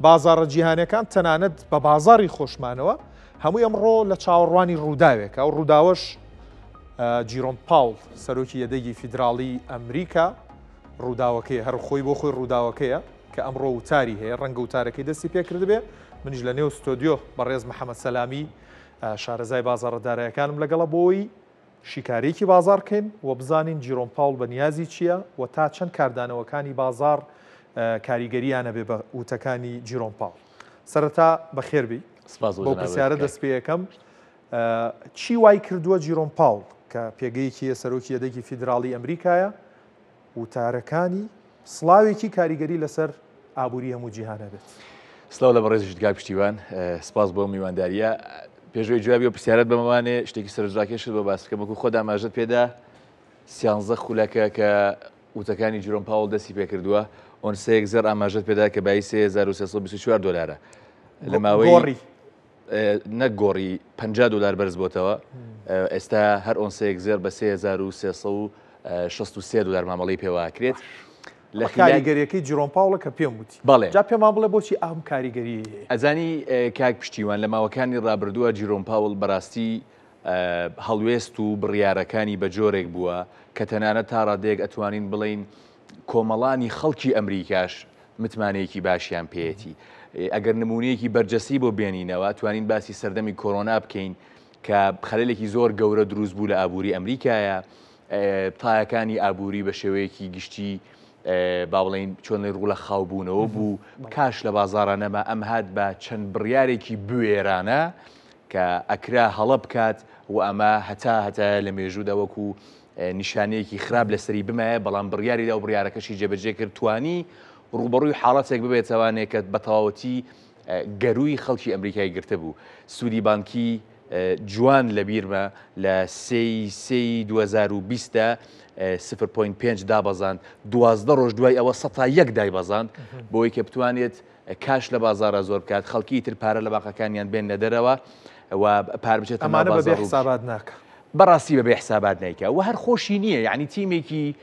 بازاڕە جیهانیەکان تەنانەت بە بازاری خۆشمانەوە هەمووی ئەمڕۆ لە چاوەڕوانی ڕووداوێکە ئەو ڕووداوەش جیرۆم پاول سەرۆکی یەدەگی فیدراڵی ئەمریکا ڕووداوەکەی هەر خۆی بۆ خۆی ڕووداوەکەیە کە ئەمڕۆ وتاری هەیە ڕەنگە وتارەکەی دەستی پێکرد بێ منیش لە نێو ستۆدیۆ بەڕێز محەممەد سەلامی شارەزای بازاڕەدارایەکانم لەگەڵە بۆی شیکارێکی بازارکەین و بزانین جیرۆم پاول بە نیازی چییە و تا چەند کاردانەوەکانی بازار کاریگەریانە بێ بە وتەکانی جیرۆم پاول. سەرەتا بەخێربی بۆ پرسیارە دەست پێ یەکەم چی وای کردووە جیرۆم پاول کە پێگەیەکی سەرۆکی یەدەگی فیدراڵی ئەمریکایە وتارەکانی سڵاوێکی کاریگەری لەسەر ئابووری هەموو جیهانە بێت. سلااو لە بەڕێزی دگای پشتیوان سپاس بۆ میوانداریە پێشوەی جوابی و پرسیارەت بەمەوانێ شتێکی سەرنجڕاکێشت بۆ باسکەمەکو خۆدا ئاماژەت پێدا 13 خولەکە کە وتەکانی جیرۆم پاول دەستی پێکردووە ئۆنسەیەک زەر ئاماژەت پێدا کە بای 3324 دلارە لە ماوەی نەگۆڕی 50 دلار بەرز بۆتەوە ئێستا هەر ئۆنسەیەک زێر بە 3363 دلار مامەڵی پێواکرێت لە کاریگەریەکەی جیرۆم پاوڵە کە پێم وتی بەڵێ جا پێمان بڵێ بۆچی ئەم کاریگەری ئەزانی کاک پشتیوان لە ماوەکانی ڕابردووە جیرۆم پاول بەڕاستی هەڵوێست و بڕیارەکانی بە جۆرێک بووە کە تەنانەت تا ڕادەیەک ئەتوانین بڵین کۆمەڵانی خەڵکی ئەمریکاش متمانەیەکی باشیان پێێتی ئەگەر نمونەیەکی بەرجەسی بۆ بێنینەوە توانین باسی سەردەمی کۆرۆنا بکەین کە خەلەلێکی زۆر گەورە دروست بوو لە ئابووری ئەمریکایە تایەکانی ئابووری بە شێوەیەکی گشتی با بڵین چۆن ڕوو لە خاوبوونەوە بوو کاش لە بازاڕانەمە ئەم هات بە چەند بڕیارێکی بوێرانە کە ئەکرا هەڵە بکات و ئەمە هەتا لە مێژوودا وەکو نیشانەیەکی خراپ لەسەری بمایە بەڵام بڕیاری دا و بڕیارەکەشی جێبەجێ کرد توانی ڕوبەڕووی حاڵەتێک ببێتەوانێک کە بە تەواوەتی گەروی خەڵکی ئەمریکای گرتە بوو سوودی بانکی جوان لە بیرمە لە 2020 0.5 دابەزاند 12 ڕۆژ دوای ئەوە 101 دایبەزاند بۆی کە بتوانێت کاش لە بازارە زۆر بکات خەڵکی تر پارە لە باقەکانیان بێن لە دەرەوە و پار بچێت ئەمانە بەبێ حسابات ناکە بەڕاستی بەبێ حسابات نیکە و هەر خۆشی نییە یعنی تیمێکی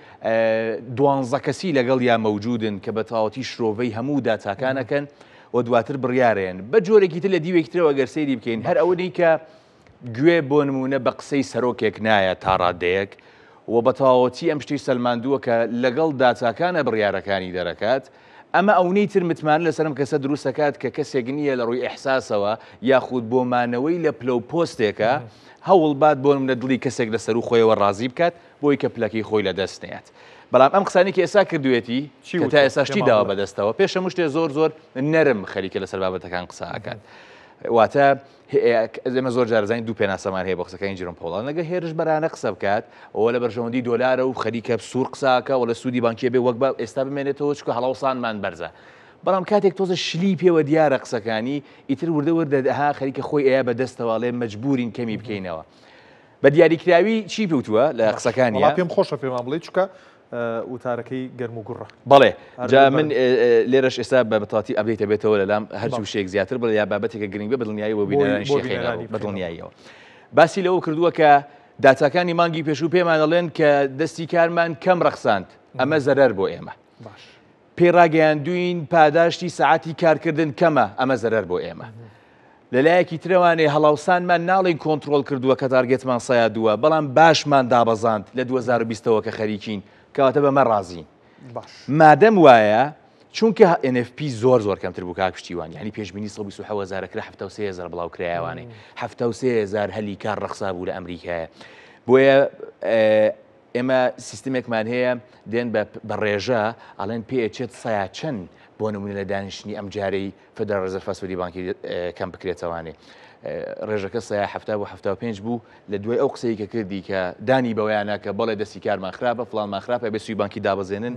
12 کەسی لەگەڵ یا مەوجودن کە بە تەواوەتی شرۆڤەی هەموو داتاکانەکەن و دواتر بڕیارێن بە جۆرێکی تر لە دیوێکترەوە گەر سەیری بکەین هەر ئەوەی کە گوێ بۆ نمونە بە قسەی سەرۆکێک نایە تا ڕادەیەک و بە تەواوەتی ئەم شتەی سەلماندووە کە لەگەڵ داتاکانە بڕیارەکانی دەرەکات ئەمە ئەوەی تر متمان لەسەرم کەسە دروستەکات کە کەسێک نییە لە ڕووی ئەحساسەوە یاخود بۆ مانەوەی لە پلە و پۆستێکە هەوڵبات بۆ منە دڵی کەسێک لەسەر و خۆیەوە ڕازی بکات بۆی کە پلەکەی خۆی لە دەستنێت بەڵام ئەم قسانی کە ئێستا کردوێتی تا ئێستا شتی داوە بەدەستەوە پێش هەموو شتێ زۆر نەرم خەریکە لەسەر بابەتەکان قسەکات واتە ئێمە زۆر جارزانین دوو پێناسەمان هەیە بۆ قسەکانی جیرۆم پاول نەگە هێرش بەرانە قسە بکات ئەوە لە بەرژەوەندی دۆلارە و خەریکە سوور قساکە و لە سوودی بانکیە بێ وەک بە ئێستا بمێنێتەوە چکە هەڵاوسانمان بەرزە بەڵام کاتێک تۆزە شلی پێوە دیارە قسەکانی ئیتر وردەوردەها خەریکە خۆی ئەیە بەدەستەوەڵێ مەجبورین کەمی بکەینەوە بە دیاریکراوی چی پێوتووە لە قسەکانی پێم خۆشە پێمان بڵێ چکە وتارەکەی گەرم و گوڕە بەڵێ جا من لێرەش ئێستا بە بەتاتی ئەبدەیتە بێتەوە لەلام هەرچی شێک زیاتر بڵێ یا بابەتێکە گرنگ بێ بەدڵنیاییەوە بینەرانی شێخێنەوە بەدڵنیاییەوە باسی لەوە کردووە کە داتاکانی مانگی پێشوو پێمان دەڵێن کە دەستی کارمان کەم ڕەخساند ئەمە زەرەر بۆ ئێمە پێڕاگەیاندوین پاداشتی سەعاتی کارکردن کەمە ئەمە زەرەر بۆ ئێمە لەلایەکی ترەوانێ هەڵاوسانمان ناڵین کۆنتترۆل کردووە کە تارگێتمان سایادووە بەڵام باشمان دابەزاند لە 2020ەوە کە خەریکین کەواتە بەمە ڕازین مادەم وایە چونکە NFP زۆر کەمتر بوو کاک پشتیوان یعنی پێشبینی 120,000 کرا 73,000 بڵاو کرایوانێ 73,000 هەلی کار ڕەخسا بوو لە ئەمریکایە بۆیە ئێمە سیستمێکمان هەیە دێن بە ڕێژە ئەڵێن پێچێت سایە چەند بۆ نمونە لە دانیشتنی ئەم جارەی فدرال ڕزەرڤ سوودی بانکی کەم بکرێتەوانێ ڕێژەکە سایە 70 بۆ 75 بوو لە دوای ئەو قسەی کە کردی کە دانی بەوەیانە کە بەڵێ دەستی کارمان خراپە فڵانمان خراپە بێ سوی بانکی دابەزێنن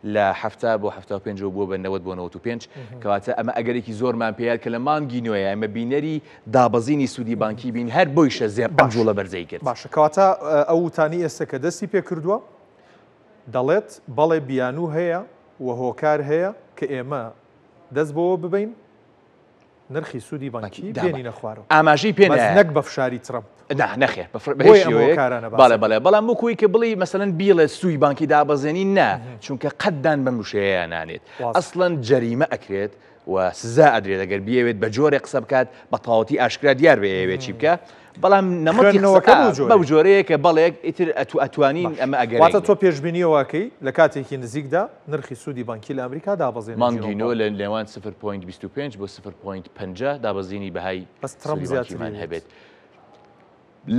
لە 70 بۆ 75 بووە بە 90 بۆ 95 کەواتە ئەمە ئەگەرێکی زۆرمان پێیان کە لە مانگی نوێیە ئەمە بینەری دابەزینی سوودی بانکی بین هەر بۆیشە زێر پەنجوڵە بەرزەی کرد باشە کەواتە ئەو وتانی ئێستا کە دەستی پێ کردووە دەڵێت بەڵێ بیانوو هەیە و هۆکار هەیە کە ئێمە دەست بۆەوە ببین نرخی سوودی بانکی بێنینە خوارەوە ئاماژەی پێ نەک بە فشاری ترەمپ نەخێ بەڵێ موکوی کە بڵی مەسەلەن بیڵێ سووی بانکی دابەزێنی نا چونکە قەتدان بەم وشەیە نانێت ئەسڵەن جەریمە ئەکرێت و سزا ئەدرێت ئەگەر بیەوێت بە جۆرێک قسە بکات بە تەواوەتی ئاشکرا دیار بێ ئەوێ چی بکە بەڵام نەمەتی بەو جۆرەیە کە بەڵێک ئیتر ئەتوانین ئەمە ئەگەر تۆ پێشبینیەوەکەی لە کاتێکی نزیکدا نرخی سوودی بانکی لە ئەمریکا دابەزێن مانگینۆ لە لێوان 0.25 بۆ 0.50 دابەزینی بەهای ترەمپ زیاترمان هەبێت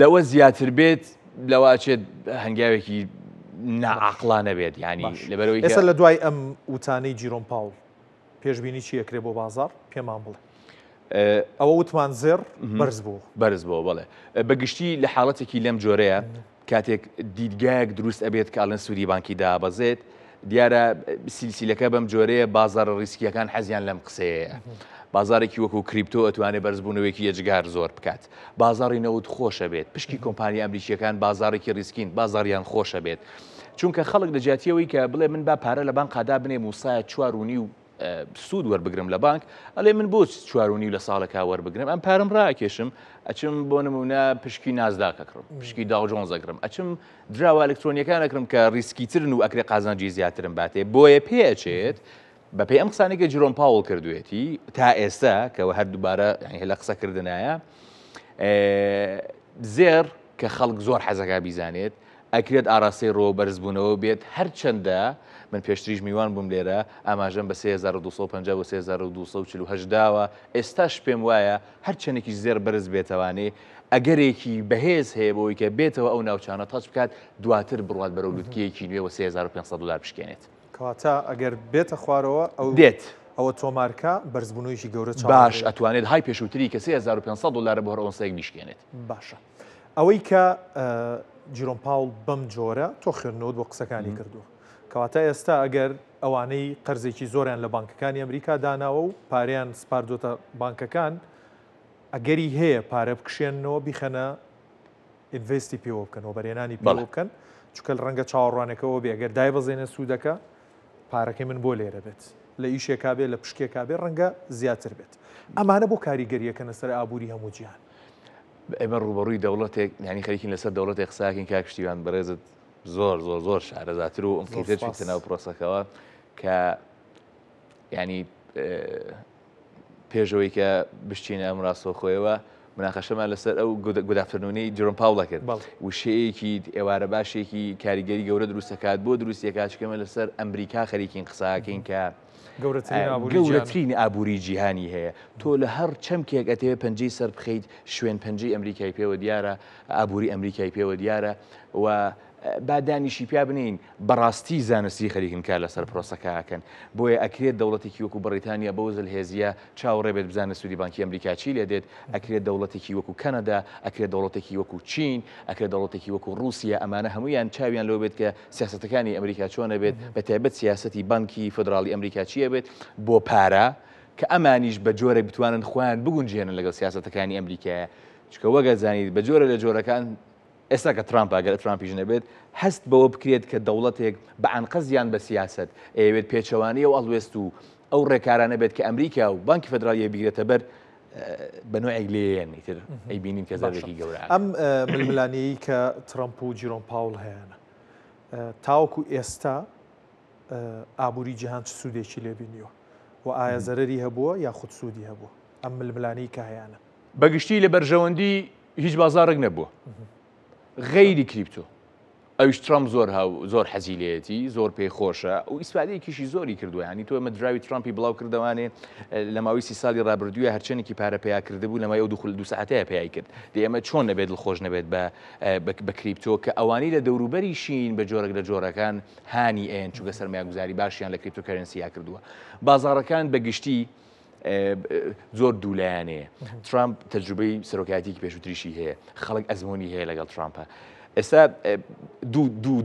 لەوە زیاتر بێت لەواچێت هەنگاوێکی ناعاقلانە بێت ینی لەبەرەوەی ئێستا لە دوای ئەم وتانەی جیرۆم پاول پێشبینی چی ئەکرێ بۆ بازار پێمان بڵێ ئەوە وتمان زێر بەرز بۆ بڵێ بەگشتی لە حاڵەتێکی لەم جۆرەیە کاتێک دیدگایەک دروست ئەبێت کاڵن سوودی بانکی دابەزێت دیارە سیلسیلەکە بەم جۆرەیە بازار ڕیسکیەکان حەزیان لەم قسەیە بازارێکی وەکو کریپتۆ ئەتوانێت بەرزبوونەوەیکی یەجگار زۆر بکات بازاری نەوت خۆشە بێت پشکی کۆمپانیا ئەمریکیەکان بازارێکی ریسکین بازاریان خۆشە بێت چونکە خەڵک لە جیاتیەوەی کە بڵێ من با پارە لە بانک قادا بنێ موسایە 4.5 سوود وەربگرم لە بانک ئەڵێ من بۆ 4.5 لە ساڵێکا وەربگرم ئەم پارەم ڕاکێشم ئەچم بۆ نمونە پشکی نازداکەکڕم پشکی داوجۆنز ئەگرم ئەچم دراوە ئەلکترۆنیەکان ئەکرم کە ریسکیترن و ئەکرێ قازانجی زیاترم باتێ بۆیە پێچێت بەپێی ئەم قسانێکە جیرۆم پاول کردوێتی تا ئێستا کەەوە هەر دووبارە لە قسەکردنایە زێر کە خەڵک زۆر حەزەکە بیزانێت ئەکرێت ئاراستەی ڕۆ بەرزبوونەوە بێت هەرچەندە من پێشتریش میوان بووم لێرە ئاماژەم بە 3250 بۆ 3248 داوە ئێستاش پێم وایە هەرچەندێکی زێر بەرز بێتەوانێ ئەگەرێکی بەهێز هەیە بۆی کە بێتەوە ئەو ناوچانە تاچ بکات دواتر بڕوات بەرەو لوتکەیەکی نوێ و 3500 دلار بشکێنێت کەواتە ئەگەر بێتە خوارەوە ئەو دێت ئەوە تۆمارکە بەرزبوونەوەیکی گەورە باش ئەتوانێت های پێشووتری کە 3500 دلار بۆ هەر ئۆنسەیەک بیشکێنێت باشە ئەوەی کە جیرۆم پاول بەم جۆرە تۆ خوێندنەوە بۆ قسەکانی کردووە کەواتە ئێستا ئەگەر ئەوانەی قەرزێکی زۆریان لە بانکەکانی ئەمریکا داناوە و پاریان سپاردۆتە بانکەکان ئەگەری هەیە پارە بکشێنەوە بیخەنە ئینڤستی پێوە بکەنەوە بەرێنانی پێوە بکەن چونکە ڕەنگە چاوەڕوانێکەوە بێ ئەگەر دای بەزێنە سوودەکە پارەکەی من بۆ لێرە بێت لە ئیشێکا بێت لە پشکێکا بێت ڕەنگە زیاتر بێت ئەمانە بۆ کاریگەریەکەنە سەر ئابووری هەموو جیهان ئێمە ڕوبەڕووی دەوڵەتێک ینی خەریکین لەسەر دەوڵەتێک قساکەین کاکشتیوان بەڕێزت زۆر شارەزاتر و ئەمکەیتر چیتە ناو پرۆسەکەەوە کە ینی پێشەوەی کە بشتینە ئەم ڕاستۆ خۆیەوە مناقەشەمان لەسەر ئەو گودافتنونەی جیرۆم پاوڵە کرد وشەیەکی ئێوارە باشێکی کاریگەری گەورە دروستەکات بۆ دروستیەکات چکەمە لەسەر ئەمریکا خەریکین قساکەین کە گەورەترین ئابووری جیهانی هەیە تۆ لە هەر چەمکێک ئەتەوێ پەنجەی سەر بخەیت شوێن پەنجەی ئەمریکای پێوە دیارە ئابووری ئەمریکای پێوە دیارە و بادانیشی پیا بنین بەڕاستی زانستی خەریکن کار لەسەر پرۆسەکەکەن بۆیە ئەکرێت دەوڵەتێکی وەکو بەریتانیا بەو زەلهێزیە چاوەڕێ بێت بزانە سوودی بانکی ئەمریکا چی لێ دێت ئەکرێت دەوڵەتێکی وەکو کەنەدا ئەکرێت دەوڵەتێکی وەکو چین ئەکرێت دەوڵەتێکی وەکو رووسیا ئەمانە هەمویان چاویان لەوە بێت کە سیاسەتەکانی ئەمریکا چۆنە بێت بە تایبەت سیاسەتی بانکی فدراڵی ئەمریکا چیە بێت بۆ پارە کە ئەمانیش بە جۆرە بتوانن خوان بگونجێنن لەگەڵ سیاسەتەکانی ئەمریکایە چکە وەگە زانیت بە جۆرە لە جۆرەکان ئێستا کە ترامپ ئەگەر ترامپیش نەبێت هەست بەوە بکرێت کە دەوڵەتێک بە ئەنقەزیان بە سیاست ئەوێت پێچەوانی و ئەڵوێست و ئەو ڕێکارانە بێت کە ئەمریکا و بانکی فدرالیە بیگرێتە بەر بە نوعێک لێیان نیتر ئەی بینین کە زەرێکی گەورە ئەم ململانەیە کە ترامپ و جیرۆم پاول هەیەە تاوەکو ئێستا ئابووری جیهان چ سوودێکی لێبینیوە و ئایا زەرەری هەبووە یا خود سوودی هەبووە ئەم ململانەی کە هەیەە بەگشتی لە بەرژەوەندی هیچ بازارێک نەبووە غەیری کریپتۆ ئەوش ترامپ زۆر حەزیلێتی زۆر پێی خۆشە و ئیسپادەیەکیشی زۆری کردووە ینی تۆ ئەمە دراوی ترامپی بڵاو کردوانێ لە ماوەی 30 ساڵی ڕابردووە هەرچەندێکی پارە پێیا کردبوو لەمای ئەو دو ساعتەیە پێیای کرد دێ ئەمە چۆن نەبێت دڵخۆش نەبێت بە کریپتۆ کە ئەوانی لە دەوروبەری شین بە جۆرەك لە جۆرەکان هانی ئێن چووکە سەرمایه‌گوزاری باشیان لە کریپتۆکەرنسیا کردووە بازاڕەکان بەگشتی زۆر دوولایانەیە ترامپ تەجروبەی سەرۆکایەتێکی پێشووتریشی هەیە خەڵک ئەزمۆنی هەیە لەگەڵ ترامپە ئێستا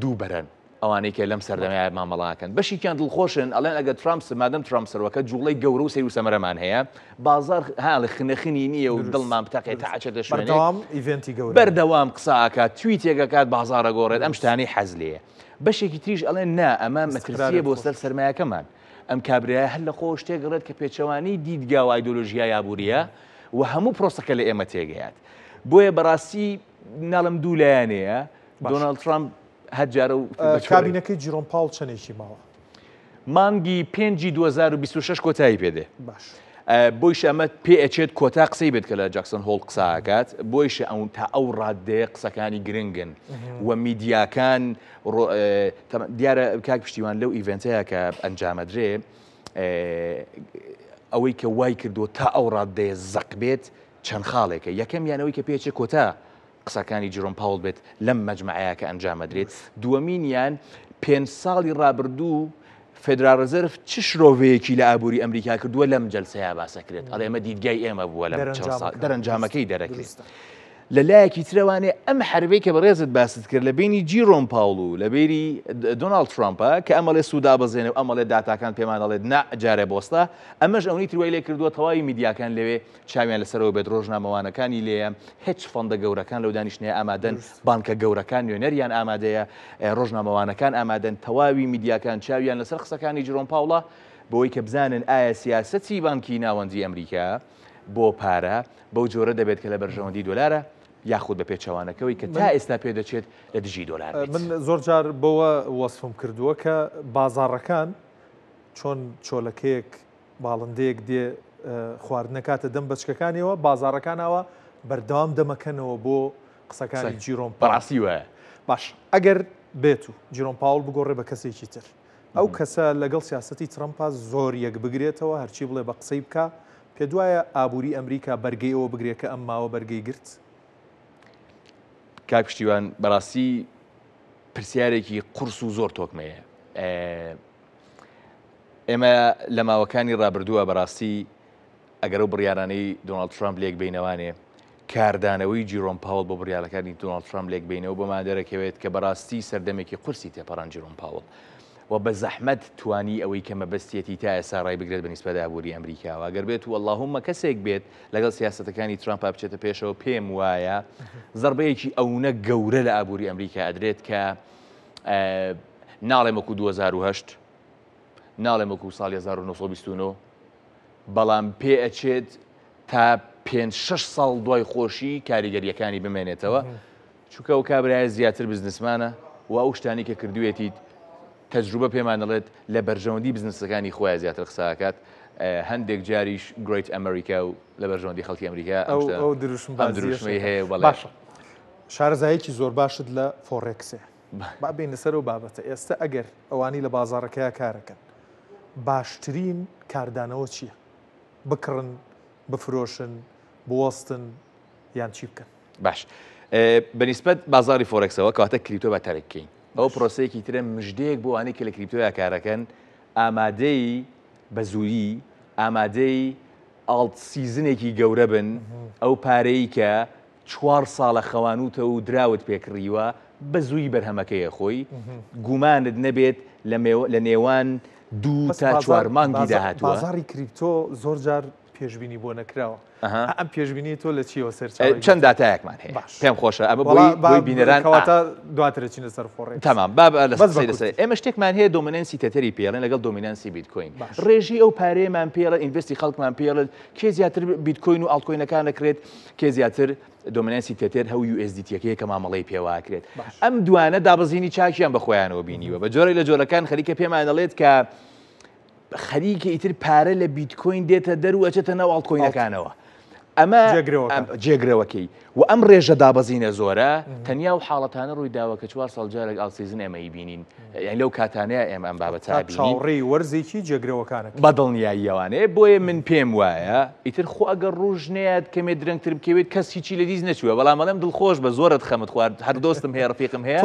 دوو بەرن ئەوانەی کە لەم سەردەمای مامەڵاکەن بەشیکیان دڵخۆشن ئەڵێن ئەگە ترامپ مادەم ترامپ سەرۆکە جوڵەی گەورە و سەیر و سەمەرەمان هەیە بازار هاڵی خنەخنی نییە و دڵمان بتەقێت تا ئاچێتە شوێنێک ئیڤنتی گەورە بەردەوام قساکات تویتێکەکات بازارە گۆڕێت ئەم شتانەی حەز لێیە بەشێکی تریش ئەڵێن نا ئەمە مەترسیە بۆ سەر سەرمایەکەمان ئەم کابرایە هەر لە خۆ شتێک کە پێچەوانی دیدگا و ئایدۆلۆژیای یابووریە و هەموو پرۆسەکە لە ئێمە تێگەیات بۆیە بەڕاستی ناڵم دوو لایەنەیە دۆناڵد ترامپ هەر جارە و کابینەکەی جیرۆم پاول چەندێکی ماوە مانگی 5 2026 کۆتایی پێدێ باش بۆیش ئەمە پێ ئەچێت کۆتا قسەی بێت کە لە جاکسن هۆڵ قساکات بۆیش ئەو تا ئەو ڕادەیە قسەکانی گرنگن و میدیاکان دیارە کاک پشتیوان لەو ئیڤنتەیە کە ئەنجامەدرێ ئەوەی کە وای کردووە تا ئەو ڕادەیە زەق بێت چەند خاڵێکە یەکەمیانەوەی کە پێچێت کۆتا قسەکانی جیرۆم پاوڵ بێت لەم مەجمەعەیە کە ئەنجامەدرێت دووەمینیان 5 ساڵی ڕابردوو فێدرال رزرف چ شرۆڤەیەکی لە ئابووری ئەمریکا کردووە لەم جەلسەیە باسەکرێت ئەڵێ ئەمە دیدگای ئێمە بووە لە دەرەنجامەکەی دەرەکرێت لە لایەکی ترەوانێ ئەم حربەی کە بەڕێزت باست کرد لە بینی جیرۆم پاوڵ و لە بێری دۆناڵد ترامپە کە ئەمەڵێ سوودا بەزێنێ و ئەمەڵێ داتاکان پێمان دەڵێت نەجارێ بۆستە ئەمەش ئەوەی تروای لێ کردووە تەواوی میدیاکان لەوێ چاویان لەسەرەوە بێت ڕۆژنامەوانەکانی لێە هیچ فەندە گەورەکان لەو دانیشتنەیە ئامادەن بانکە گەورەکان نوێنەریان ئامادەیە ڕۆژنامەوانەکان ئامادەن تەواوی میدیاکان چاویان لەسەر قسەکانی جیرۆم پاوڵە بۆی کە بزانن ئایا سیاسەتی بانکی ناوەندی ئەمریکا بۆ پارە بەو جۆرە دەبێت کە لە بەرژەوەندی دۆلارە یاخود بە پێچەوانەکەەوەی کە تا ئێستا پێ دەچێت لە دژی دۆلار من زۆر جار بەوە وەسفم کردووە کە بازاڕەکان چۆن چۆلەکەیەک باڵندەیەک دێ خواردنەکاتە دەم بەچکەکانیەوە بازاڕەکانەوە بەردەوام دەمەکەنەوە بۆ قسەکانی جیرۆم بەڕاستی وایە باش ئەگەر بێت و جیرۆم پاوڵ بگۆڕێ بە کەسێکی تر ئەو کەسە لەگەڵ سیاسەتی ترەمپا زۆر یەک بگرێتەوە هەرچی بڵێ بە قسەی بکە پێ دوایە ئابووری ئەمریکا بەرگەی ئەوە بگرێت کە ئەم ماوە بەرگەی گرت کاک پشتیوان بەڕاستی پرسیارێکی قورس و زۆر تۆکمەیە ئێمە لە ماوەکانی ڕابردووە بەڕاستی ئەگەر و بڕیارانەی دۆناڵد ترامپ لێک بینەوانێ کاردانەوەی جیرۆم پاوڵ بۆ بڕیارەکانی دۆناڵد ترامپ لێک بینەوە بۆمان دەرەکەوێت کە بەڕاستی سەردەمێکی قورسی تێپەڕان جیرۆم پاوڵ و بە زەحمەت توانی ئەوەی کە مەبەستێتی تا ئێستا ڕای بگرێت بەنسبەت ئابووری ئەمریکاوە ئەگەر بێت و اللهومە کەسێک بێت لەگەڵ سیاسەتەکانی ترامپ بچێتە پێشەوە پێم وایە زەربەیەکی ئەوونە گەورە لە ئابووری ئەمریکا ئەدرێت کە ناڵێم وەکو 2010 ناڵێم وەکو ساڵی 1929 بەڵام پێ ئەچێت تا 5-6 ساڵ دوای خۆشی کاریگەریەکانی بمێنێتەوە چونکە ئەو کابرایە زیاتر بزنسمانە و ئەو شتانی کە کردوێتیت تەجروبە پێمان دەڵێت لە بەرژەوەندی بزنسەکانی خۆیان زیاتر قساکات هەندێک جاریش گریت ئەمریکا و لە بەرژەوەندی خەڵکی ئەمریکا ئەو دروشمەی هەیە باشە شارەزایەکی زۆر باشت لە فۆڕێکسێ با بینە سەر و بابەتە ئێستا ئەگەر ئەوانی لە بازاڕەکەیە کارەکەن باشترین کاردانەوە چییە؟ بکڕن بفرۆشن بوەستن یان چی بکەن؟ باش بەنسبەت بازاری فۆرەکسەوە کاتە کریپتۆ بەتەرەکەین ئەو پرۆسەیەکی ترە مژدەیەک بۆ ئەوانەی کە لە کریپتۆیە کارەکەن ئامادەی بە زووری ئامادەی ئاڵت سیزنێکی گەورە بن ئەو پارەی کە 4 ساڵە خەوانوتە و دراوت پێکڕیوە بە زووی بەرهەمەکەیە خۆی گومانت نەبێت لە نێوان 2 تا 4 مانگی داهاتوە بازاری کریپتۆ زۆر جار پێشبینی بۆ نەکراوە ئەم پێشبینی تۆ لە چیەوە سەر چەند داتایەکمان هەیە پێم خۆشە ئەمە بۆی بینەران دواترە چینە سەر فۆڕێ تەمام لەسەر ئێمە شتێکمان هەیە دۆمینەنسی تەتەری پێڵێن لەگەڵ دۆمینەنسی بیتکۆین ڕێژی ئەو پارەیەمان پێڵە ئینڤستی خەڵکمان پێڵێت کێ زیاتر بیتکۆین و ئاڵتکۆینەکان دەکرێت کێ زیاتر دۆمینەنسی تەتر هەو USDT-ەکەیە کە مامەڵەی پێواکرێت ئەم دوانە دابەزینی چاکیان بە خۆیانەوە بینیوە بە جۆرەی لە جۆرەکان خەریکە پێمان دەڵێت کە خەریکە ئیتر پارە لە بیتکۆین دێتە دەروەچێتە ناو ئاڵتکۆینەکانەوە ئەمە جێگرەوەکەی و ئەم ڕێژە دابەزینە زۆرە تەنیا و حاڵەتانە ڕووی داوە کە 4 ساڵ جارێک ئاڵسیزن ئێمەی بینین یعنی لەو کاتانەیە ئێمە ئەم بابەتە بینین چاوەڕێی وەرزێکی جێگرەوەکانە بەدڵنیاییەوانەیە بۆیە من پێم وایە ئیتر خۆ ئەگەر ڕژنێت کەمێ درەنگتر بکەوێت کەس هیچی لە دیز نەچووە بەڵام ئەڵێم دڵخۆش بە زۆرت خەمت خوارد هەر دۆستم هەیە ڕفیقم هەیە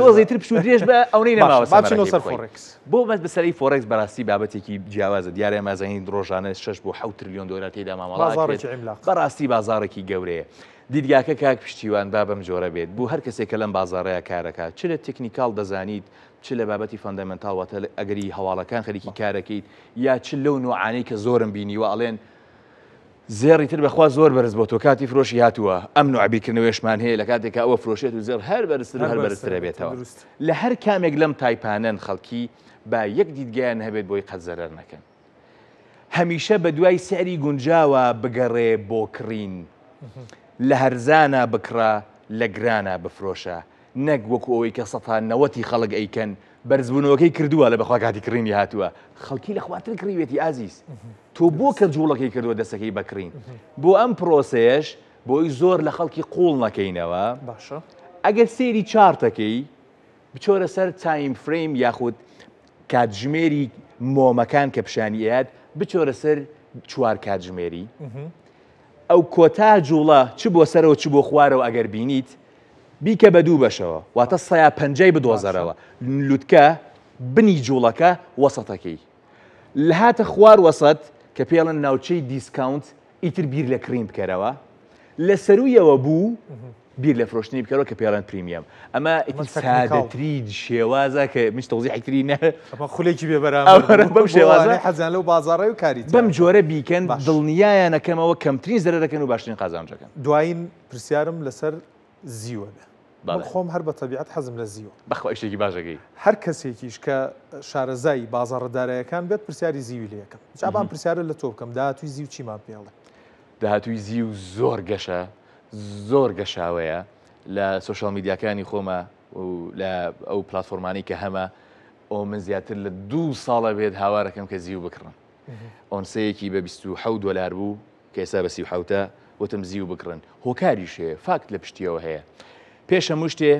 تۆزێتر پشو درێژ بە ئەوەی نەماوە سەر فۆڕێکس بۆ بەس بەسەری فۆڕێکس بەڕاستی بابەتێکی جیاوازە دیارە مازەین ڕۆژانە 6 بۆ 7 تریلیۆن دۆلار تێدا مامەڵات بەڕاستی بازارێکی گەورەیە دیدگاکە کاک پشتیوان با بەم جۆرە بێت بوو هەر کەسێک کە لەم بازارەیە کارەکات چ لە تکنیکال دەزانیت چ لە بابەتی فەندەمەنتاڵ واتە ئەگەری هەواڵەکان خەریکی کارەکەیت یا چ لەو نوعانەی کە زۆرم بینیوە ئەڵێن زێڕی تر بەخوا زۆر بەرز بۆ تۆ کاتی فرۆشی هاتووە ئەم نوع بیرکردنەوەشمان هەیە لە کاتێکە ئەوە فرۆشێت و زێر هەر بەرزتر هەر بەرزترە بێتەوە لە هەر کامێک لەم تایپانەن خەڵکی با یەک دیدگایان هەبێت بۆی قەت زەرەر نەکەن هەمیشە بە دوای سەری گونجاوە بگەڕێ بۆ کڕین لە هەرزانە بکڕە لە گرانە بفرۆشە نەک وەکو ئەوەی کە 190 خەڵک ئەیکەن بەرزبوونەوەکەی کردووە لە بەخوا کاتی کڕینی هاتووە خەڵکی لە خواتر کڕیوێتی ئازیز تۆ بۆ کە جوڵەکەی کردووە دەستەکەی بکڕین بۆ ئەم پرۆسەیەش بۆی زۆر لە خەڵکی قوڵ نەکەینەوە باشە ئەگەر سێری چارتەکەی بچۆرە سەر تایم فریم یاخود کاتژمێری مۆمەکان کە پیشانیات بچۆرە سەر چوار کاتژمێری ئەو کۆتا جوڵە چ بۆ سەرەوە چ بۆ خوارەوە ئەگەر بینیت بیکە بە دوو بەشەوە واتە 150 بدۆزەرەوە لوتکە بنی جوڵەکە وەسەتەکەی لە هاتە خوار وەسەت کە پێڵن ناوچەی دیسکاونت ئیتر بیر لە کڕین بکەرەوە لە سەرویەوە بوو بیر لە فرۆشتنی بکەرەوە کە پێڵەن پریمیەم ئەمە سادەتری شێوازە کە مش تەوزیحێکتری نە خولێکی بێبەرامبەر بەم شێوازە حەزیان لەو بازاڕی و کاری بەم جۆرە بیکەن دڵنیایانەکەمەوە کەمترین زەرەکەن و باشترین قازانجەکەن دوایین پرسیارم لەسەر زیوە بێ خۆم هەر بە تەبیعەت حەزم لە زیوە بەخوا شتێکی باشەکەی هەر کەسێکیش کە شارەزای بازاڕەدارایەکان بێت پرسیاری زیوی لەکەم جابان پرسیارە لە تۆ بکەم داهاتووی زیو چیمان پێڵێ داهاتووی زیو زۆر گەشە زۆر گەشاوەیە لە سوۆشال میدیاکانی خۆمە و لە ئەو پلاتفۆرمانی کە هەمە ئەو من زیاتر لە 2 ساڵە بێت هاوارەکەم کە زیو بکڕن ئۆنسەیەکی بە 27 دلار بوو کە ئێستا بە 37 وتم زیو بکڕن هۆکاریشەیە فاکت لە پشتیەوە هەیە پێش هەموو شتێ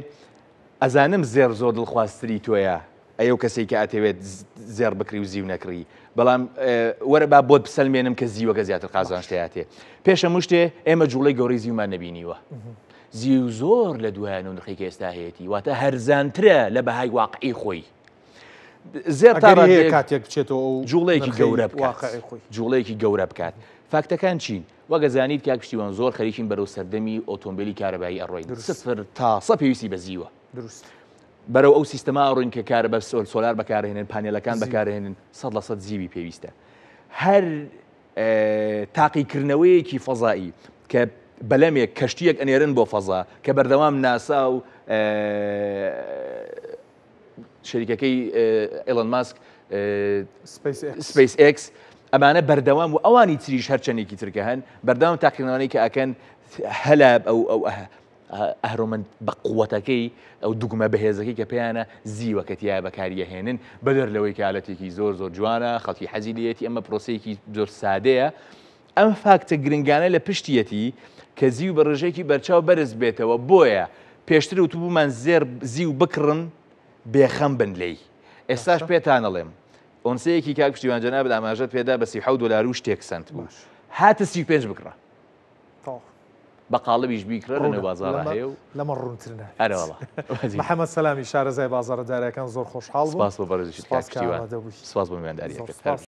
ئەزانم زێر زۆر دڵخوازتری تۆیە ئەو کەسێک کە ئاتەوێت زێر بکری و زیو نەکڕی بەڵام وەرە با بۆت بسەلمێنم کە زیوەکە زیاتر قازان شتێتێ پێش هەموو شتێ ئێمە جوڵەی گەورەی زیومان نەبینیوە زیو زۆر لە دوایان و نرخی کە ئێستا هەیەی واتە هەرزانترە لە بەهای واقعی خۆی زێر تا کاتێک بچێتەوە جوڵەیەکی گەورە بکات جوڵەیەکی گەورە بکات فاکتەکان چین وەگەزانیت کاک پشتیوان زۆر خەریکین بەرەو سەردەمی ئۆتۆمبیلی کارەبایی ئەڕۆین سفر تا سە پێویستی بە زیوە دروست بەرەو ئەو سیستەما ئەڕۆین کە کارە بە سۆلار بەکارهێنن پانێلەکان بەکارهێنن 100% زیوی پێویستە هەر تاقیکردنەوەیەکی فەزایی کە بەلەمێک کەشتیەک ئەنێرن بۆ فەزا کە بەردەوام ناسا و شەریکەکەی ئێلۆن ماسک سپیس ئێکس ئەمانە بەردەوام و ئەوانی تریش هەرچەندێکی ترکە هەن بەردەوام تاقیکردنەوەی کە ئەکەن هەلا ئەو ئەهرۆمەند بە قووەتەکەی ئەو دوگمە بەهێزەکەی کە پێیانە زیوەکەتیایە بەکاریەهێنن بەدەر لەوەی کالەتێکی زۆر زۆر جوانە خەڵکی حەزی لێتی ئەمە پرۆسەیەکی زۆر سادەیە ئەم فاکتە گرنگانە لە پشتیەتی کە زیو بە ڕێژەیەکی بەرچاو بەرز بێتەوە بۆیە پێشتر وتبوومان زێر زیو بکڕن بێخەم بن لێی ئێستاش پێتان ئەڵێم ئۆنسەیەکی کاک پشتیوان جەناب ئاماژەت پێدا بە 37 دلار و شتێک سنت بوو هاتە 35 بکڕە بە قاڵبیش بیکرە لە نێو بازاڕە هەیە و لەمە ڕوونترە ئەرەوەڵا محەممەد سەلامی شارەزای بازاڕەدارەکان زۆر خۆشحاڵ بوو سپاس بۆ بەرزشت کاک پشتیوان سپاس بۆ میوانداریەکەت